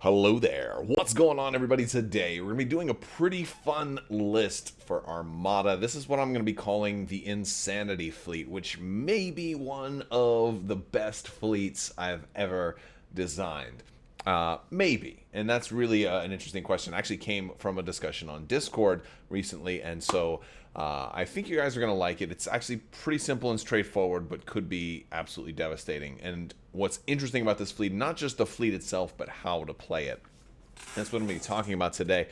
Hello there. What's going on, everybody? Today, we're going to be doing a pretty fun list for Armada. This is what I'm going to be calling the Insanity Fleet, which may be one of the best fleets I've ever designed. Maybe. And that's really an interesting question. It actually came from a discussion on Discord recently, and so I think you guys are going to like it. It's actually pretty simple and straightforward, but could be absolutely devastating. And what's interesting about this fleet, not just the fleet itself, but how to play it. That's what I'm going to be talking about today.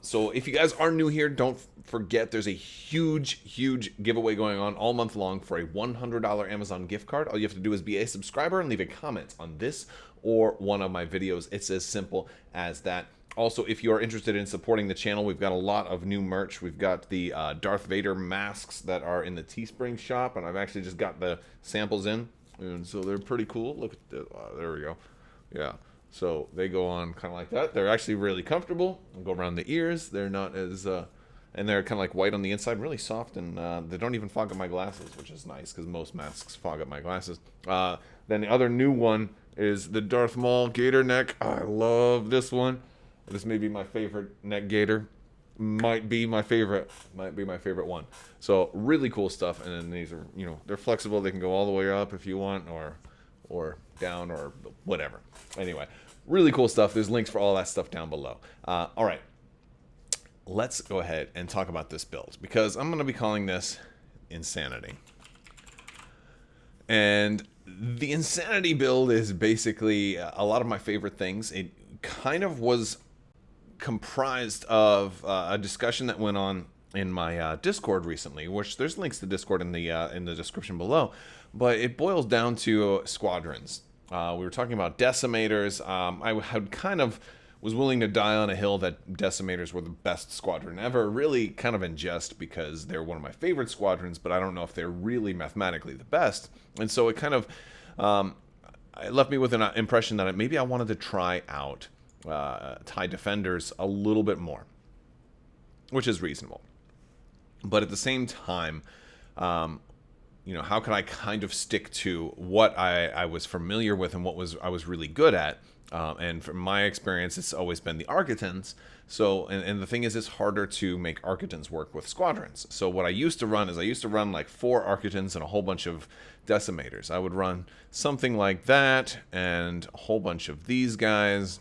So if you guys are new here, don't forget there's a huge giveaway going on all month long for a $100 Amazon gift card. All you have to do is be a subscriber and leave a comment on this or one of my videos. It's as simple as that. Also, if you are interested in supporting the channel, we've got a lot of new merch. We've got the Darth Vader masks that are in the Teespring shop, and I've actually just got the samples in, and so they're pretty cool. Look at that. There we go. Yeah. So they go on kind of like that. They're actually really comfortable. They go around the ears. They're not as, and they're kind of like white on the inside, really soft, and they don't even fog up my glasses, which is nice because most masks fog up my glasses. Then the other new one is the Darth Maul Gator neck. I love this one. This may be my favorite neck gator. Might be my favorite one. So really cool stuff. And then these are, they're flexible. They can go all the way up if you want, or down, or whatever. Anyway, really cool stuff. There's links for all that stuff down below. All right, let's go ahead and talk about this build, because I'm going to be calling this Insanity. And the Insanity build is basically a lot of my favorite things. It kind of was comprised of a discussion that went on in my Discord recently, which there's links to Discord in the description below, but it boils down to squadrons. We were talking about decimators. I had kind of was willing to die on a hill that decimators were the best squadron ever, really kind of in jest because they're one of my favorite squadrons, but I don't know if they're really mathematically the best. And so it kind of it left me with an impression that maybe I wanted to try out TIE defenders a little bit more, which is reasonable. But at the same time, how can I kind of stick to what I was familiar with and what I was really good at? And from my experience, it's always been the Architans. So, and the thing is, it's harder to make Architans work with squadrons. So what I used to run like 4 Architans and a whole bunch of decimators. I would run something like that and a whole bunch of these guys.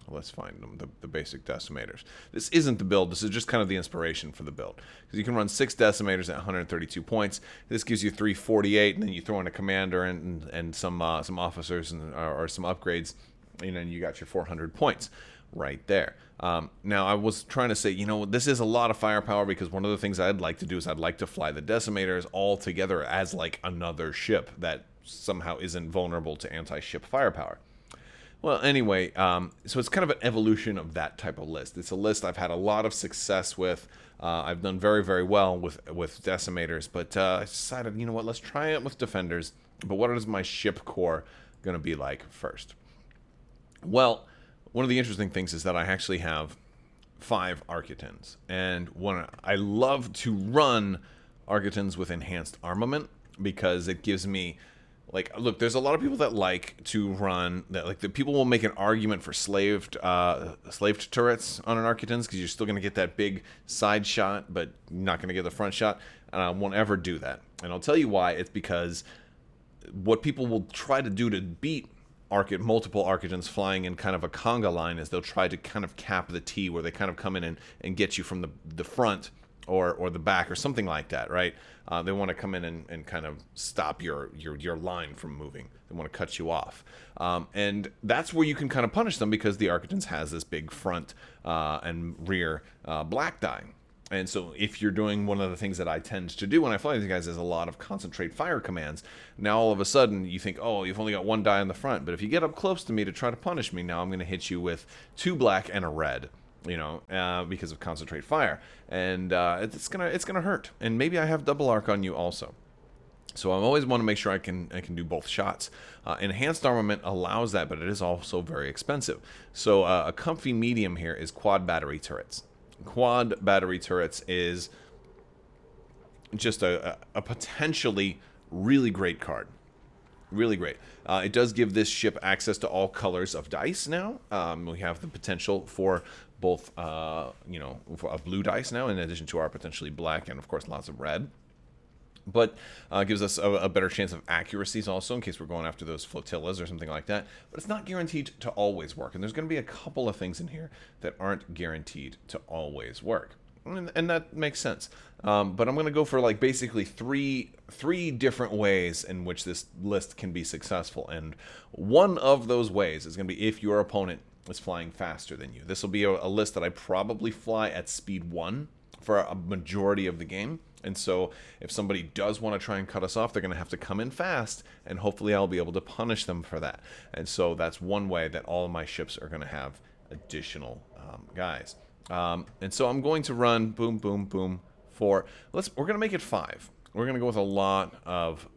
Let's find them, the basic decimators. This isn't the build. This is just kind of the inspiration for the build. Because you can run 6 decimators at 132 points. This gives you 348, and then you throw in a commander and some officers or some upgrades, and you got your 400 points right there. Now, I was trying to say, this is a lot of firepower, because one of the things I'd like to do is I'd like to fly the decimators all together as like another ship that somehow isn't vulnerable to anti-ship firepower. Well, anyway, so it's kind of an evolution of that type of list. It's a list I've had a lot of success with. I've done very well with decimators, but I decided, let's try it with defenders. But what is my ship core going to be like first? Well, one of the interesting things is that I actually have 5 Architans, and I love to run Architans with enhanced armament, because it gives me, look, there's a lot of people that like to run that. The people will make an argument for slaved turrets on an Architans, because you're still going to get that big side shot, but you're not going to get the front shot. And I won't ever do that. And I'll tell you why. It's because what people will try to do to beat multiple Architans flying in kind of a conga line is they'll try to kind of cap the T, where they kind of come in and get you from the front or the back or something like that, right? They want to come in and kind of stop your line from moving. They want to cut you off. And that's where you can kind of punish them, because the Architans has this big front and rear black die. And so if you're doing one of the things that I tend to do when I fly these guys is a lot of concentrate fire commands. Now all of a sudden you think, oh, you've only got 1 die on the front. But if you get up close to me to try to punish me, now I'm going to hit you with 2 black and a red. Because of concentrate fire, and it's gonna hurt. And maybe I have double arc on you also. So I always want to make sure I can do both shots. Enhanced armament allows that, but it is also very expensive. So a comfy medium here is quad battery turrets. Quad battery turrets is just a potentially really great card. Really great. It does give this ship access to all colors of dice now. We have the potential for both, for a blue dice now, in addition to our potentially black and, of course, lots of red. But gives us a better chance of accuracies also in case we're going after those flotillas or something like that. But it's not guaranteed to always work. And there's going to be a couple of things in here that aren't guaranteed to always work. And that makes sense. But I'm going to go for like basically three different ways in which this list can be successful. And one of those ways is going to be if your opponent is flying faster than you. This will be a list that I probably fly at speed 1 for a majority of the game. And so if somebody does want to try and cut us off, they're going to have to come in fast, and hopefully I'll be able to punish them for that. And so that's one way that all of my ships are going to have additional guys. And so I'm going to run boom, boom, boom for, we're going to make it 5. We're going to go with a lot of,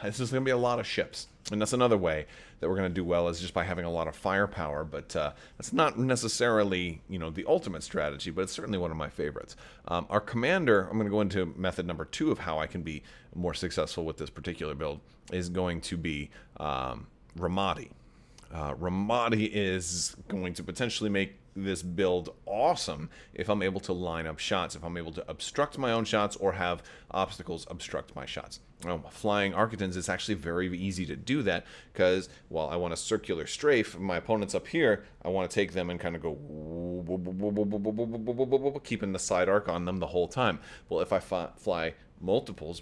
this is going to be a lot of ships. And that's another way that we're going to do well, is just by having a lot of firepower. But that's not necessarily, the ultimate strategy, but it's certainly one of my favorites. Our commander, I'm going to go into method number 2 of how I can be more successful with this particular build, is going to be Ramadi. Ramadi is going to potentially make this build awesome if I'm able to line up shots, if I'm able to obstruct my own shots or have obstacles obstruct my shots. Flying Architons is actually very easy to do that, because while I want a circular strafe, my opponent's up here, I want to take them and kind of go keeping the side arc on them the whole time. Well, if I fly multiples,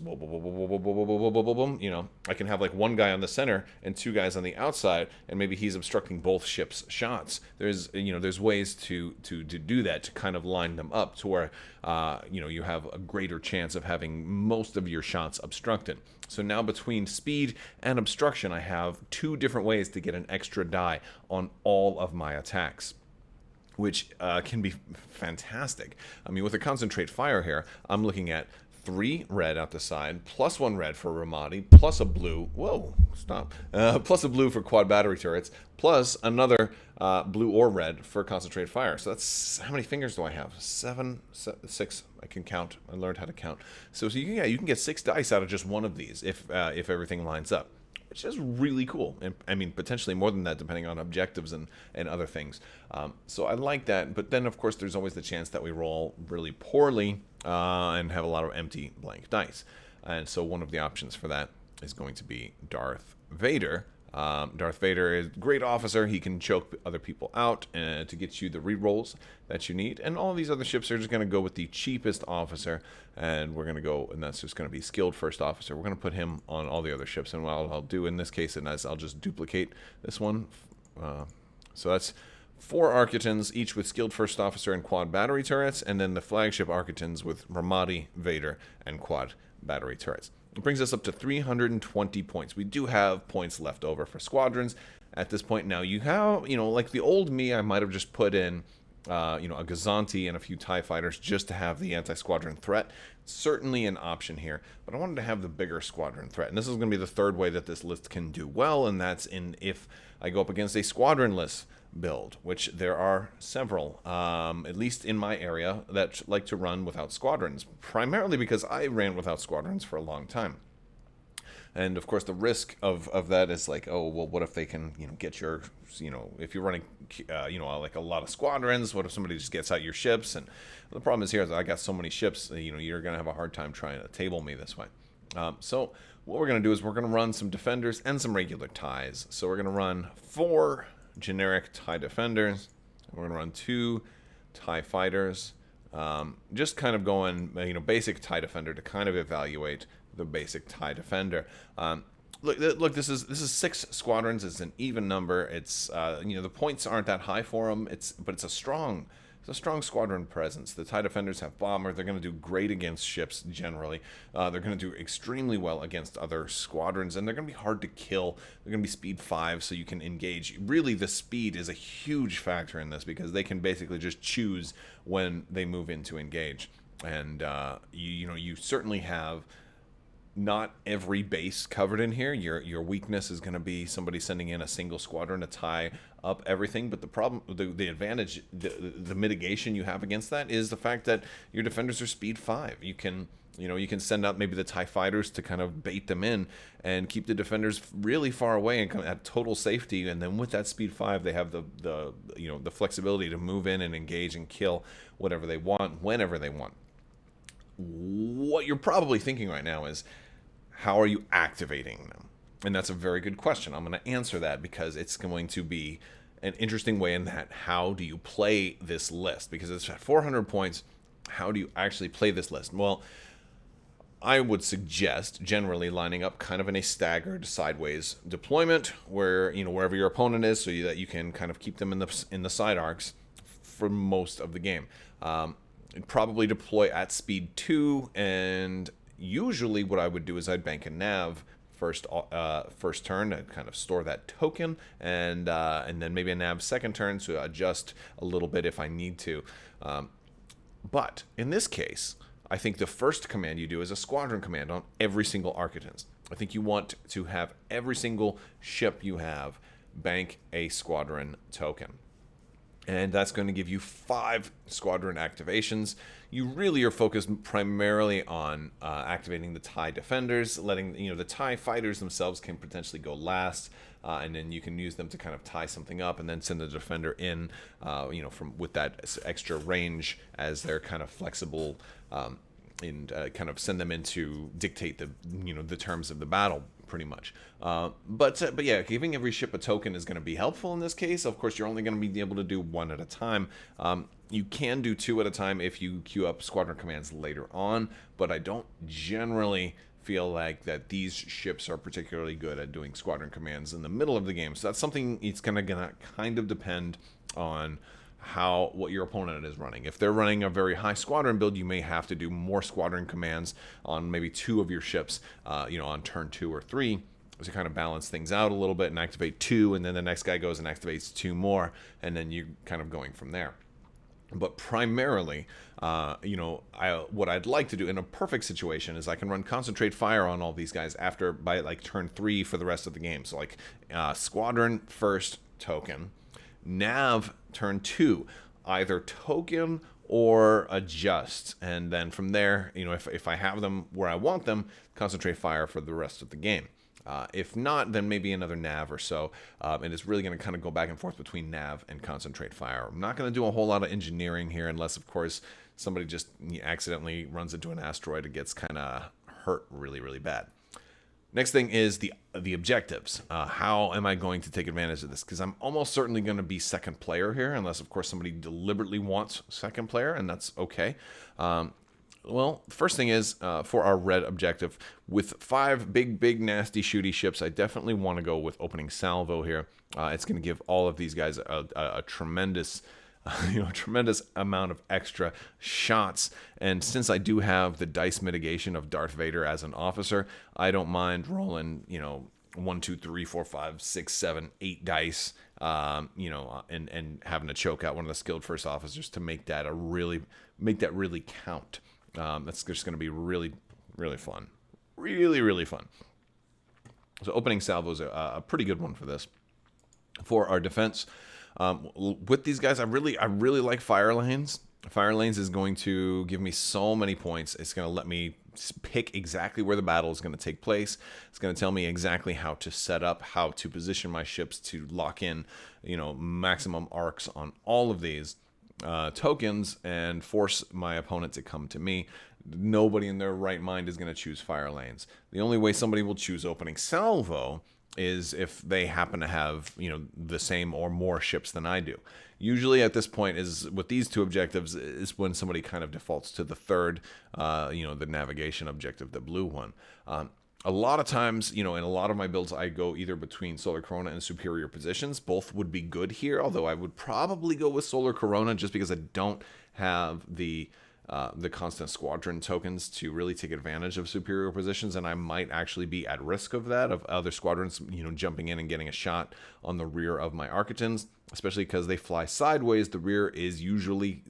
I can have like one guy on the center and 2 guys on the outside, and maybe he's obstructing both ships' shots. There's ways to do that, to kind of line them up to where you have a greater chance of having most of your shots obstructed. So now between speed and obstruction, I have 2 different ways to get an extra die on all of my attacks, which can be fantastic. I mean, with a concentrate fire here, I'm looking at 3 red out the side, plus 1 red for Ramadi, plus a blue, plus a blue for quad battery turrets, plus another blue or red for concentrated fire. So that's, how many fingers do I have? 7, 6, I can count. I learned how to count. So you can get 6 dice out of just one of these if everything lines up, which is really cool. And I mean, potentially more than that, depending on objectives and other things. So I like that. But then, of course, there's always the chance that we roll really poorly and have a lot of empty blank dice. And so one of the options for that is going to be Darth Vader. Darth Vader is a great officer. He can choke other people out to get you the rerolls that you need. And all these other ships are just going to go with the cheapest officer. And we're going to go, and that's just going to be skilled first officer. We're going to put him on all the other ships. And what I'll do in this case, and I'll just duplicate this one. So that's 4 Architons, each with skilled first officer and quad battery turrets. And then the flagship Architons with Ramadi, Vader, and quad battery turrets. It brings us up to 320 points. We do have points left over for squadrons at this point. Now, you have, like the old me, I might have just put in, a Gazanti and a few TIE fighters just to have the anti-squadron threat. Certainly an option here, but I wanted to have the bigger squadron threat. And this is going to be the third way that this list can do well, and that's if I go up against a squadronless build, which there are several, at least in my area, that like to run without squadrons, primarily because I ran without squadrons for a long time. And of course, the risk of that is like, oh, well, what if they can, get your, if you're running, like a lot of squadrons, what if somebody just gets out your ships? And the problem is here is I got so many ships, you're going to have a hard time trying to table me this way. So what we're going to do is we're going to run some defenders and some regular TIEs. So we're going to run 4 generic TIE defenders. We're going to run 2 TIE fighters. Just kind of going, basic TIE defender to kind of evaluate the basic TIE defender. Look, this is 6 squadrons. It's an even number. It's the points aren't that high for them. But it's a strong squadron presence. The TIE defenders have bomber. They're going to do great against ships generally. They're going to do extremely well against other squadrons, and they're going to be hard to kill. They're going to be speed 5, so you can engage. Really, the speed is a huge factor in this because they can basically just choose when they move in to engage. And you certainly have not every base covered in here. Your weakness is going to be somebody sending in a single squadron, a TIE up everything. But the problem, the advantage, the mitigation you have against that is the fact that your defenders are speed 5. You can send out maybe the TIE fighters to kind of bait them in and keep the defenders really far away and at total safety. And then with that speed 5, they have the flexibility to move in and engage and kill whatever they want, whenever they want. What you're probably thinking right now is, how are you activating them? And that's a very good question. I'm going to answer that because it's going to be an interesting way in that, how do you play this list? Because it's at 400 points. How do you actually play this list? Well, I would suggest generally lining up kind of in a staggered sideways deployment where, wherever your opponent is, so that you can kind of keep them in the side arcs for most of the game. Probably deploy at speed 2, and usually what I would do is I'd bank a nav first turn to kind of store that token, and then maybe a nav second turn to adjust a little bit if I need to. But in this case, I think the first command you do is a squadron command on every single Architans. I think you want to have every single ship you have bank a squadron token. And that's going to give you 5 squadron activations. You really are focused primarily on activating the TIE defenders, letting the TIE fighters themselves can potentially go last, and then you can use them to kind of tie something up, and then send the defender in, from with that extra range as they're kind of flexible, and kind of send them in to dictate the terms of the battle, pretty much. But yeah, giving every ship a token is going to be helpful in this case. Of course, you're only going to be able to do 1 at a time. You can do 2 at a time if you queue up squadron commands later on, but I don't generally feel like that these ships are particularly good at doing squadron commands in the middle of the game. So that's something it's gonna kind of depend on what your opponent is running. If they're running a very high squadron build, you may have to do more squadron commands on maybe 2 of your ships, on turn 2 or 3, to kind of balance things out a little bit and activate 2, and then the next guy goes and activates 2 more, and then you kind of going from there. But primarily, what I'd like to do in a perfect situation is I can run Concentrate Fire on all these guys by like turn 3 for the rest of the game. So like Squadron first token, Nav turn 2, either token or adjust, and then from there, if I have them where I want them, Concentrate Fire for the rest of the game. If not, then maybe another nav or so. And it's really going to kind of go back and forth between nav and Concentrate Fire. I'm not going to do a whole lot of engineering here unless, of course, somebody just accidentally runs into an asteroid and gets kind of hurt really, really bad. Next thing is the objectives. How am I going to take advantage of this? Because I'm almost certainly going to be second player here, unless, of course, somebody deliberately wants second player, and that's okay. Well, the first thing is, for our red objective, with 5 big, nasty, shooty ships, I definitely want to go with opening salvo here. It's going to give all of these guys a tremendous, tremendous amount of extra shots. And since I do have the dice mitigation of Darth Vader as an officer, I don't mind rolling, 1, 2, 3, 4, 5, 6, 7, 8 dice, and having to choke out one of the skilled first officers to make that really count. That's just going to be really, really fun. Really, really fun. So opening salvo is a pretty good one for this. For our defense, with these guys, I really like fire lanes. Fire lanes is going to give me so many points. It's going to let me pick exactly where the battle is going to take place. It's going to tell me exactly how to set up, how to position my ships to lock in, maximum arcs on all of these tokens and force my opponent to come to me. Nobody in their right mind is going to choose fire lanes. The only way somebody will choose opening salvo is if they happen to have, the same or more ships than I do. Usually at this point is with these 2 objectives is when somebody kind of defaults to the third, the navigation objective, the blue one. A lot of times, in a lot of my builds, I go either between Solar Corona and Superior Positions. Both would be good here, although I would probably go with Solar Corona just because I don't have the constant squadron tokens to really take advantage of Superior Positions, and I might actually be at risk of that, of other squadrons, jumping in and getting a shot on the rear of my Architans, especially because they fly sideways. The rear is usually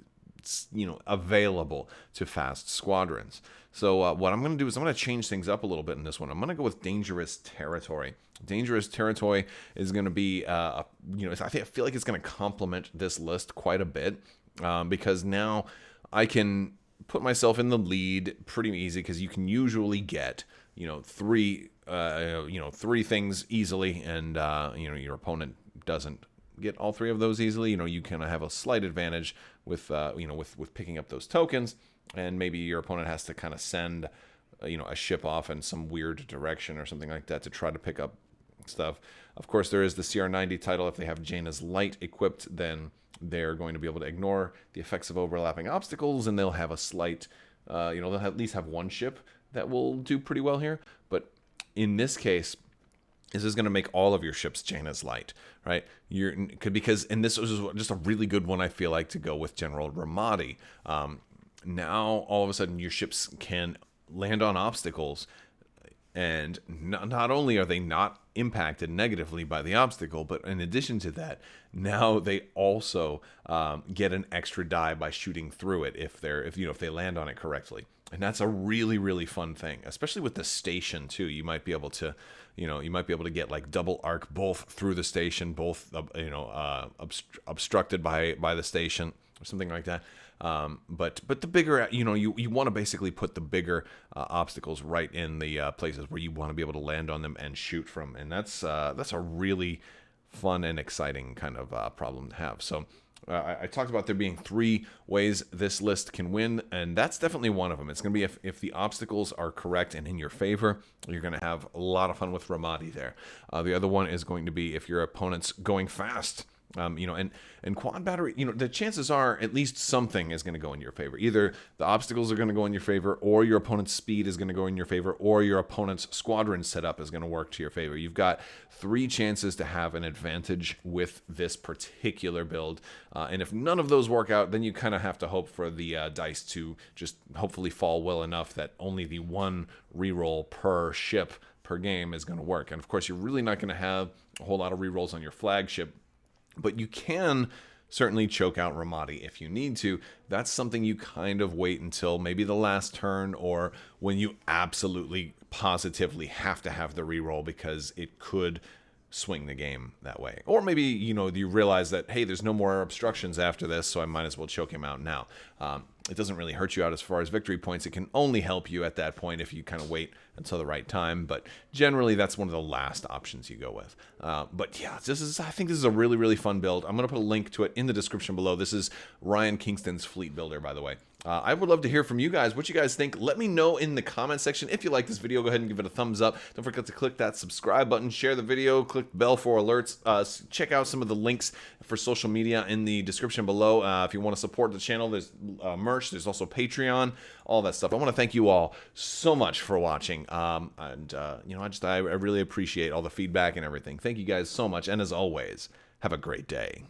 available to fast squadrons. So what I'm going to do is I'm going to change things up a little bit in this one. I'm going to go with Dangerous Territory. Dangerous Territory is going to be, I feel like it's going to complement this list quite a bit, because now I can put myself in the lead pretty easy, because you can usually get, three things easily, and your opponent doesn't get all three of those easily. You kind of have a slight advantage with picking up those tokens, and maybe your opponent has to kind of send a ship off in some weird direction or something like that to try to pick up stuff. Of course, there is the CR90 title. If they have Jaina's Light equipped, then they're going to be able to ignore the effects of overlapping obstacles, and they'll have a slight, they'll at least have one ship that will do pretty well here. But in this case, this is going to make all of your ships Jaina's Light, right? And this was just a really good one, I feel like, to go with General Ramadi. Now, all of a sudden, your ships can land on obstacles, and not only are they not impacted negatively by the obstacle, but in addition to that, now they also get an extra die by shooting through it if they land on it correctly. And that's a really, really fun thing, especially with the station too. You might be able to get like double arc both through the station, both obstructed by the station or something like that. But the bigger, you want to basically put the bigger obstacles right in the places where you want to be able to land on them and shoot from, and that's a really fun and exciting kind of problem to have. So I talked about there being 3 ways this list can win, and that's definitely one of them. It's going to be if the obstacles are correct and in your favor, you're going to have a lot of fun with Ramadi there. The other one is going to be if your opponent's going fast. And quad battery, the chances are at least something is going to go in your favor. Either the obstacles are going to go in your favor, or your opponent's speed is going to go in your favor, or your opponent's squadron setup is going to work to your favor. You've got 3 chances to have an advantage with this particular build. And if none of those work out, then you kind of have to hope for the dice to just hopefully fall well enough that only the 1 reroll per ship per game is going to work. And of course, you're really not going to have a whole lot of rerolls on your flagship, but you can certainly choke out Ramadi if you need to. That's something you kind of wait until maybe the last turn, or when you absolutely positively have to have the reroll because it could swing the game that way. Or maybe, you realize that, hey, there's no more obstructions after this, so I might as well choke him out now. It doesn't really hurt you out as far as victory points. It can only help you at that point if you kind of wait until the right time. But generally, that's one of the last options you go with. But yeah, I think this is a really, really fun build. I'm going to put a link to it in the description below. This is Ryan Kingston's Fleet Builder, by the way. I would love to hear from you guys, what you guys think. Let me know in the comment section. If you like this video, go ahead and give it a thumbs up. Don't forget to click that subscribe button, share the video, click the bell for alerts. Check out some of the links for social media in the description below. If you want to support the channel, there's merch, there's also Patreon, all that stuff. I want to thank you all so much for watching. I really appreciate all the feedback and everything. Thank you guys so much, and as always, have a great day.